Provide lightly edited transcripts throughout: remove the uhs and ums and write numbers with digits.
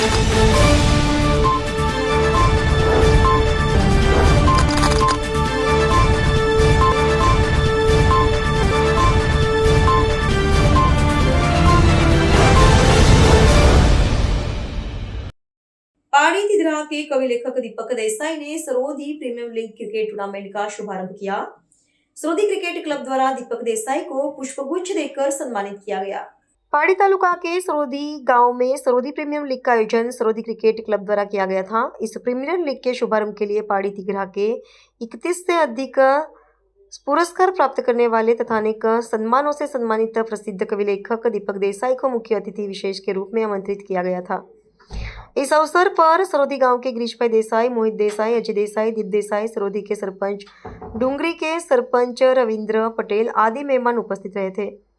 पाड़ी तिघरा के कवि लेखक दीपक देसाई ने सरोदी प्रीमियर लीग क्रिकेट टूर्नामेंट का शुभारंभ किया। सरोदी क्रिकेट क्लब द्वारा दीपक देसाई को पुष्पगुच्छ देकर सम्मानित किया गया। पाड़ी तालुका के सरोदी गांव में सरोदी प्रीमियर लीग का आयोजन सरोदी क्रिकेट क्लब द्वारा किया गया था। इस प्रीमियर लीग के शुभारंभ के लिए पाड़ी तिघरा के 31 से अधिक पुरस्कार प्राप्त करने वाले तथा अनेक सम्मानों से सम्मानित प्रसिद्ध कवि लेखक दीपक देसाई को मुख्य अतिथि विशेष के रूप में आमंत्रित किया गया था। इस अवसर पर सरोदी गांव के गिरीशभाई देसाई, मोहित देसाई, अजय देसाई, दीप देसाई, सरोदी के सरपंच, डूंगरी के सरपंच रविंद्र पटेल आदि मेहमान उपस्थित रहे थे।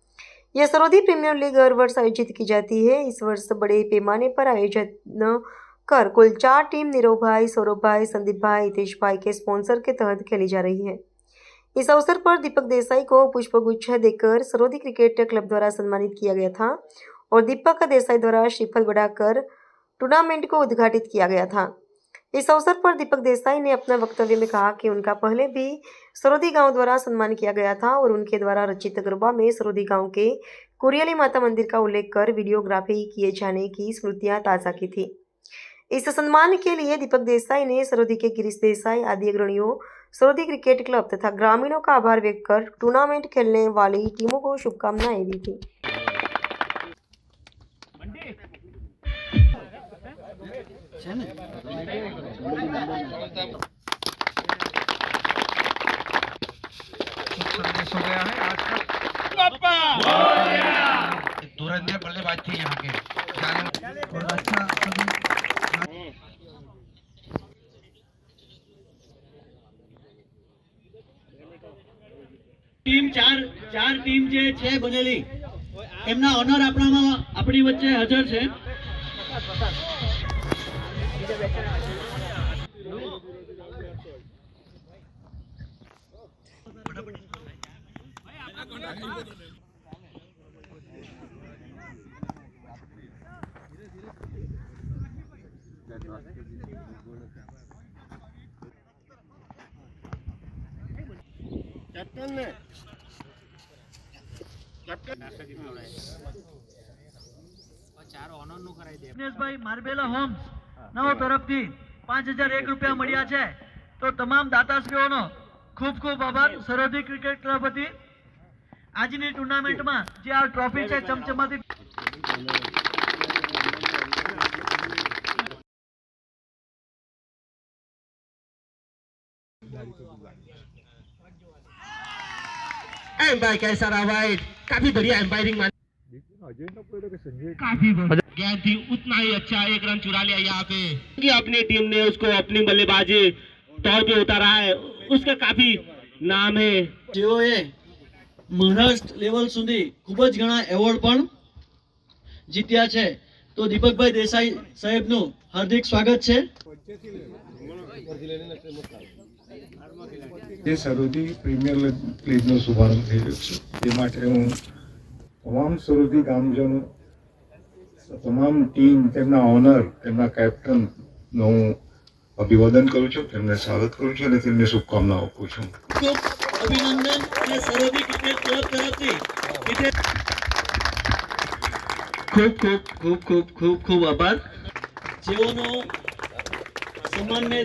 यह सरोदी प्रीमियर लीग हर वर्ष आयोजित की जाती है। इस वर्ष बड़े पैमाने पर आयोजन कर कुल 4 टीम नीरव भाई, सौरभ भाई, संदीप भाई, हितेश भाई के स्पॉन्सर के तहत खेली जा रही है। इस अवसर पर दीपक देसाई को पुष्पगुच्छ देकर सरोदी क्रिकेट क्लब द्वारा सम्मानित किया गया था और दीपक देसाई द्वारा श्रीफल बढ़ाकर टूर्नामेंट को उद्घाटित किया गया था। इस अवसर पर दीपक देसाई ने अपने वक्तव्य में कहा कि उनका पहले भी सरोदी गांव द्वारा सम्मान किया गया था और उनके द्वारा रचित गरबा में सरोदी गांव के कुरियली माता मंदिर का उल्लेख कर वीडियोग्राफी किए जाने की स्मृतियां ताज़ा की थी। इस सम्मान के लिए दीपक देसाई ने सरोदी के गिरीश देसाई आदि अग्रणियों, सरोदी क्रिकेट क्लब तथा ग्रामीणों का आभार व्यक्त कर टूर्नामेंट खेलने वाली टीमों को शुभकामनाएं दी थी। संदेश हो गया है आज का धुरंधर बल्लेबाज थे यहाँ के और अच्छा टीम चार टीम जे छे बनेली एमना ऑनर આપણી વચ્ચે હાજર છે। દિનેશભાઈ માર્બેલા હોમ્સ નવો તરફથી 5001 રૂપિયા મળ્યા છે। તો તમામ દાતાશ્રીઓનો ખૂબ ખૂબ આભાર। સરોદી ક્રિકેટ ક્લબ વતી આજની ટુર્નામેન્ટમાં જે આ ટ્રોફી છે ચમચમાતી एम्पायर कैसा रहा भाई? काफी बढ़िया एम्पायरिंग काफी गेंद थी, उतना ही अच्छा 1 रन चुरा लिया यहाँ पे कि अपनी टीम ने उसको अपनी बल्लेबाजी तौर पे उतारा है, उसका काफी नाम है। જેઓએ મહારાષ્ટ્ર લેવલ સુધી ખૂબ જ ઘણા એવોર્ડ પણ જીત્યા છે। તો દીપકભાઈ દેસાઈ સાહેબનું હાર્દિક સ્વાગત છે। જે સરોદી પ્રીમિયર લીગનો શુભારંભ થઈ રહ્યો છે તે માટે હું તમામ સરોદી ગામજનો, તમામ ટીમ, તેમના ઓનર, તેમના કેપ્ટનનો હું અભિવાદન કરું છું, તેમને સ્વાગત કરું છું અને તેમને શુભકામનાઓ આપું છું। ખૂબ અભિનંદન અને સરોદી ક્રિકેટ ક્લબ તરફથી ખૂબ ખૂબ ખૂબ ખૂબ ખૂબ ખૂબ આભાર। જેઓનો સન્માનને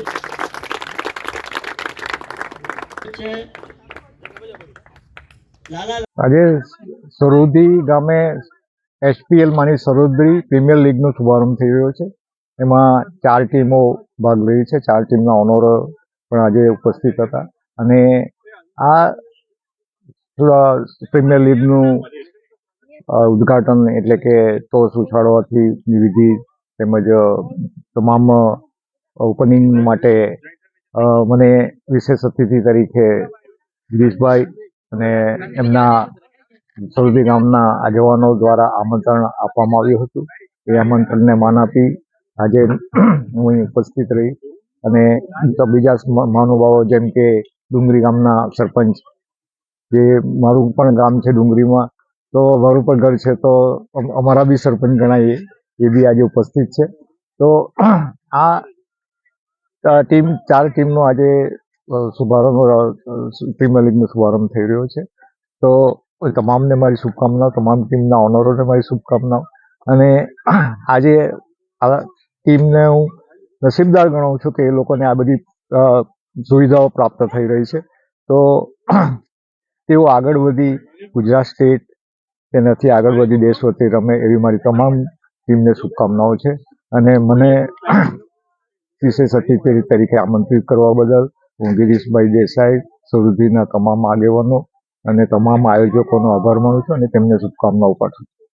છે લાલા આજે સરોદી ગામે એસપીએલ માની સરોદી પ્રીમિયર લીગનો શુભારંભ થઈ રહ્યો છે। એમાં 4 ટીમો ભાગ લઈ છે। 4 ટીમના ઓનરો પણ આજે ઉપસ્થિત હતા અને આ પ્રીમિયર લીગનું ઉદ્ઘાટન એટલે કે ટોસ ઉછાળવાથી વિધિ તેમજ તમામ ઓપનિંગ માટે મને વિશેષ અતિથિ તરીકે गिरीशभाई અને એમના સરોદી ગામના આગેવાનો દ્વારા આમંત્રણ આપવામાં આવ્યું હતું। એ આમંત્રણને માન આપી આજે હું ઉપસ્થિત રહી અને બીજા મહાનુભાવો જેમ કે ડુંગરી ગામના સરપંચ, જે મારું પણ ગામ છે ડુંગરીમાં, તો મારું પણ ઘર છે, તો અમારા બી સરપંચ ગણાય, એ બી આજે ઉપસ્થિત છે। તો આ ટીમ 4 ટીમનો આજે શુભારંભ પ્રીમિયર લીગનો શુભારંભ થઈ રહ્યો છે. તો તમામને મારી શુભકામનાઓ, તમામ ટીમના ઓનરોને મારી શુભકામનાઓ. અને આજે આ ટીમને હું નસીબદાર ગણાવું છું કે એ લોકોને આ બધી સુવિધાઓ પ્રાપ્ત થઈ રહી છે. તો તેઓ આગળ વધી ગુજરાત સ્ટેટ તેનાથી આગળ વધી દેશ વતી રમે એવી મારી તમામ ટીમને શુભકામનાઓ છે. અને મને વિશેષ અતિથિ તરીકે આમંત્રિત કરવા બદલ હું ગિરીશભાઈ દેસાઈ, સુરભીના તમામ આગેવાનો અને તમામ આયોજકોનો આભાર માનું છું અને તેમને શુભકામનાઓ પાઠવું છું.